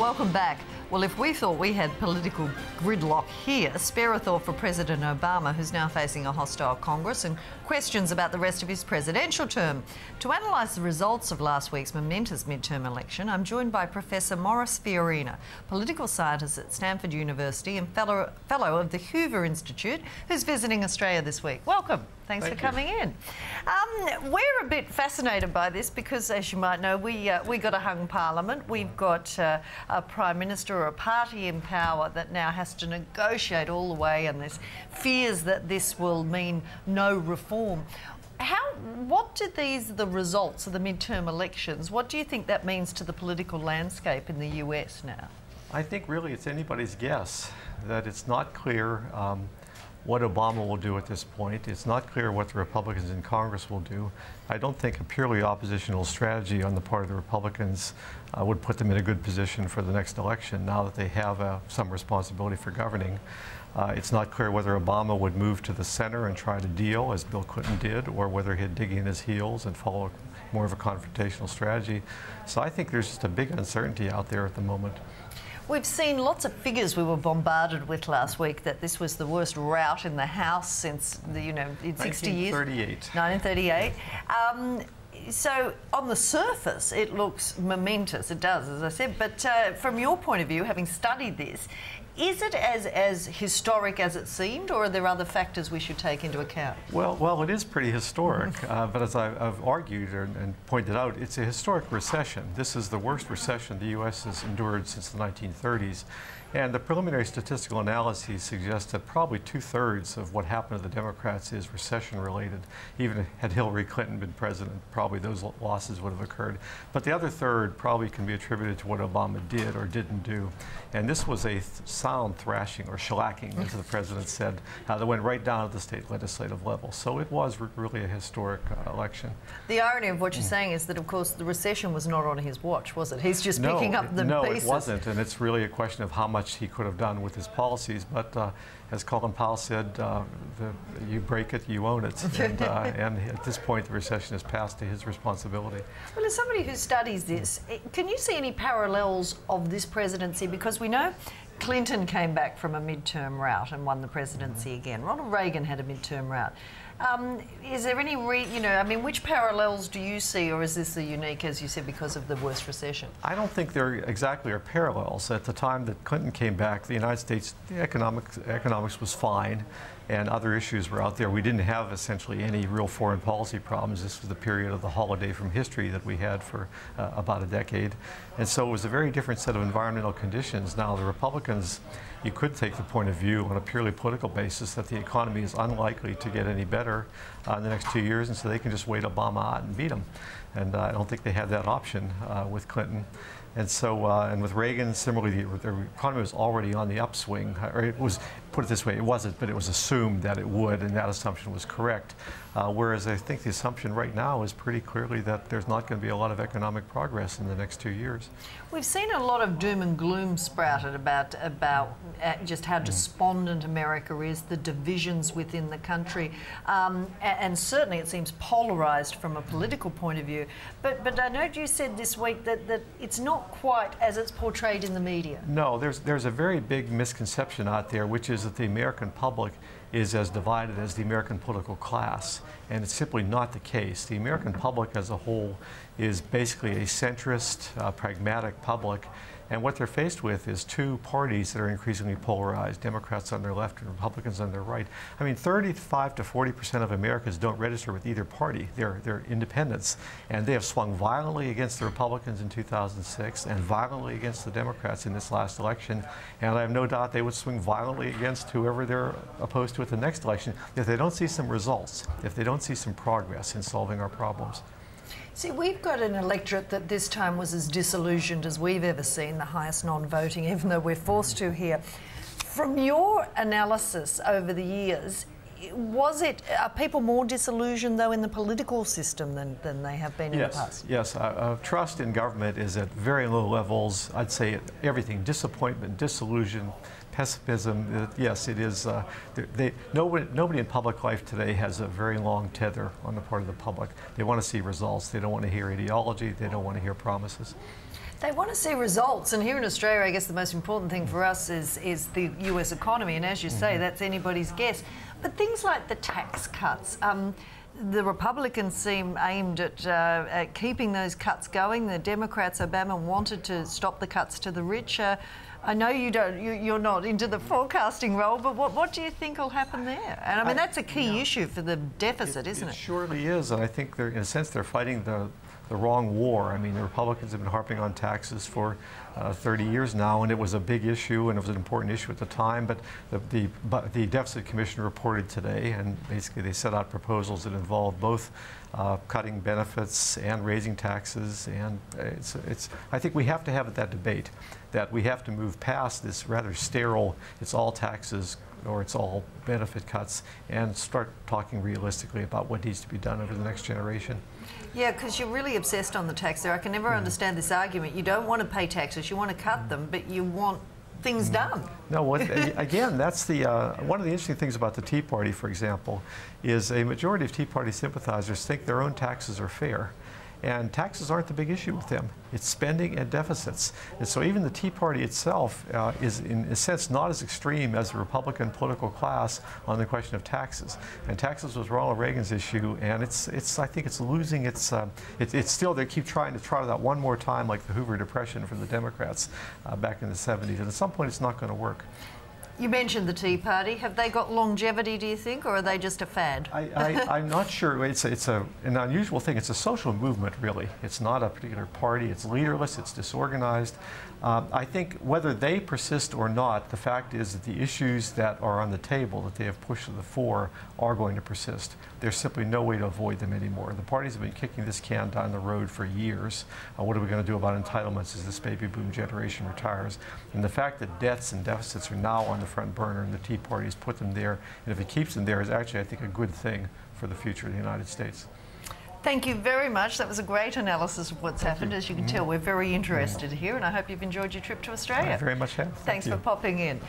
Welcome back. Well, if we thought we had political gridlock here, spare a thought for President Obama, who's now facing a hostile Congress and questions about the rest of his presidential term. To analyse the results of last week's momentous midterm election, I'm joined by Professor Maurice Fiorina, political scientist at Stanford University and fellow of the Hoover Institute, who's visiting Australia this week. Welcome. Thanks for coming in. We're a bit fascinated by this because, as you might know, we got a hung parliament. We've got a prime minister or a party in power that now has to negotiate all the way, and there's fears that this will mean no reform. What do the results of the midterm elections, what do you think that means to the political landscape in the US now? I think really it's anybody's guess, that it's not clear what Obama will do at this point. It's not clear what the Republicans in Congress will do. I don't think a purely oppositional strategy on the part of the Republicans would put them in a good position for the next election now that they have some responsibility for governing. It's not clear whether Obama would move to the center and try to deal, as Bill Clinton did, or whether he'd dig in his heels and follow more of a confrontational strategy. So I think there's just a big uncertainty out there at the moment. We've seen lots of figures we were bombarded with last week that this was the worst rout in the House since in 60 years. 1938. So on the surface, it looks momentous. It does, as I said. But from your point of view, having studied this, is it as historic as it seemed, or are there other factors we should take into account? Well, it is pretty historic, but as I've argued and pointed out, it's a historic recession. This is the worst recession the U.S. has endured since the 1930s. And the preliminary statistical analyses suggest that probably 2/3 of what happened to the Democrats is recession-related. Even had Hillary Clinton been president, probably those losses would have occurred. But the other third probably can be attributed to what Obama did or didn't do. And this was a sound thrashing, or shellacking, as the president said, that went right down at the state legislative level. So it was really a historic election. The irony of what you're saying is that, of course, the recession was not on his watch, was it? He's just picking up the pieces. No, it wasn't. And it's really a question of how much he could have done with his policies, but as Colin Powell said, you break it, you own it, and at this point the recession has passed to his responsibility. Well, as somebody who studies this, can you see any parallels of this presidency? Because we know Clinton came back from a midterm rout and won the presidency again. Ronald Reagan had a midterm rout. Is there any, which parallels do you see, or is this a unique, as you said, because of the worst recession? I don't think there exactly are parallels. At the time that Clinton came back, the United States, the economics was fine, and other issues were out there. We didn't have essentially any real foreign policy problems. This was the period of the holiday from history that we had for about a decade. And so it was a very different set of environmental conditions. Now, the Republicans, you could take the point of view on a purely political basis that the economy is unlikely to get any better in the next 2 years, and so they can just wait Obama out and beat him. And I don't think they had that option with Clinton. And so, and with Reagan, similarly, the economy was already on the upswing. Or it was, put it this way, it wasn't, but it was assumed that it would, and that assumption was correct. Whereas I think the assumption right now is pretty clearly that there's not going to be a lot of economic progress in the next 2 years. We've seen a lot of doom and gloom sprouted about just how despondent America is, the divisions within the country, and certainly it seems polarised from a political point of view. But I know you said this week that it's not quite as it's portrayed in the media. No, there's a very big misconception out there, which is that the American public is as divided as the American political class, and it's simply not the case. The American public as a whole is basically a centrist, pragmatic public, and what they're faced with is two parties that are increasingly polarized, Democrats on their left and Republicans on their right. I mean, 35 to 40% of Americans don't register with either party. They're independents, and they have swung violently against the Republicans in 2006 and violently against the Democrats in this last election, and I have no doubt they would swing violently against whoever they're opposed to at the next election if they don't see some results, if they don't see some progress in solving our problems. See, we've got an electorate that this time was as disillusioned as we've ever seen, the highest non-voting, even though we're forced to here. From your analysis over the years, are people more disillusioned, though, in the political system than they have been in the past? Yes. Trust in government is at very low levels. I'd say everything: disappointment, disillusion, pessimism. Yes, it is. Nobody in public life today has a very long tether on the part of the public. They want to see results. They don't want to hear ideology. They don't want to hear promises. They want to see results, and here in Australia, I guess the most important thing for us is the US economy, and as you say, that's anybody's guess. But things like the tax cuts, the Republicans seem aimed at keeping those cuts going. The Democrats, Obama, wanted to stop the cuts to the rich. I know you're not into the forecasting role, but what do you think will happen there? And I mean, that's a key issue for the deficit, isn't it? It surely is, and I think in a sense they're fighting the wrong war. I mean, the Republicans have been harping on taxes for 30 years now, and it was a big issue, and it was an important issue at the time. But the Deficit Commission reported today, and basically they set out proposals that involve both cutting benefits and raising taxes. And I think we have to have that debate, that we have to move past this rather sterile, it's all taxes or it's all benefit cuts, and start talking realistically about what needs to be done over the next generation. Yeah, because you're really obsessed on the tax there. I can never understand this argument. You don't want to pay taxes, you want to cut them, but you want things done. No, again, that's one of the interesting things about the Tea Party, for example, is a majority of Tea Party sympathizers think their own taxes are fair. And taxes aren't the big issue with them. It's spending and deficits. And so even the Tea Party itself is, in a sense, not as extreme as the Republican political class on the question of taxes. And taxes was Ronald Reagan's issue, and I think it's losing its still, they keep trying to trot it out one more time like the Hoover Depression from the Democrats back in the 70s. And at some point, it's not going to work. You mentioned the Tea Party. Have they got longevity, do you think, or are they just a fad? I'm not sure. It's an unusual thing. It's a social movement, really. It's not a particular party. It's leaderless. It's disorganized. I think whether they persist or not, the fact is that the issues that are on the table that they have pushed to the fore are going to persist. There's simply no way to avoid them anymore. The parties have been kicking this can down the road for years. What are we going to do about entitlements as this baby boom generation retires? And the fact that debts and deficits are now on the front burner and the Tea Party has put them there, and if it keeps them there, is actually, I think, a good thing for the future of the United States. Thank you very much. That was a great analysis of what's happened. As you can tell, we're very interested here, and I hope you've enjoyed your trip to Australia. I very much have. Thanks for popping in.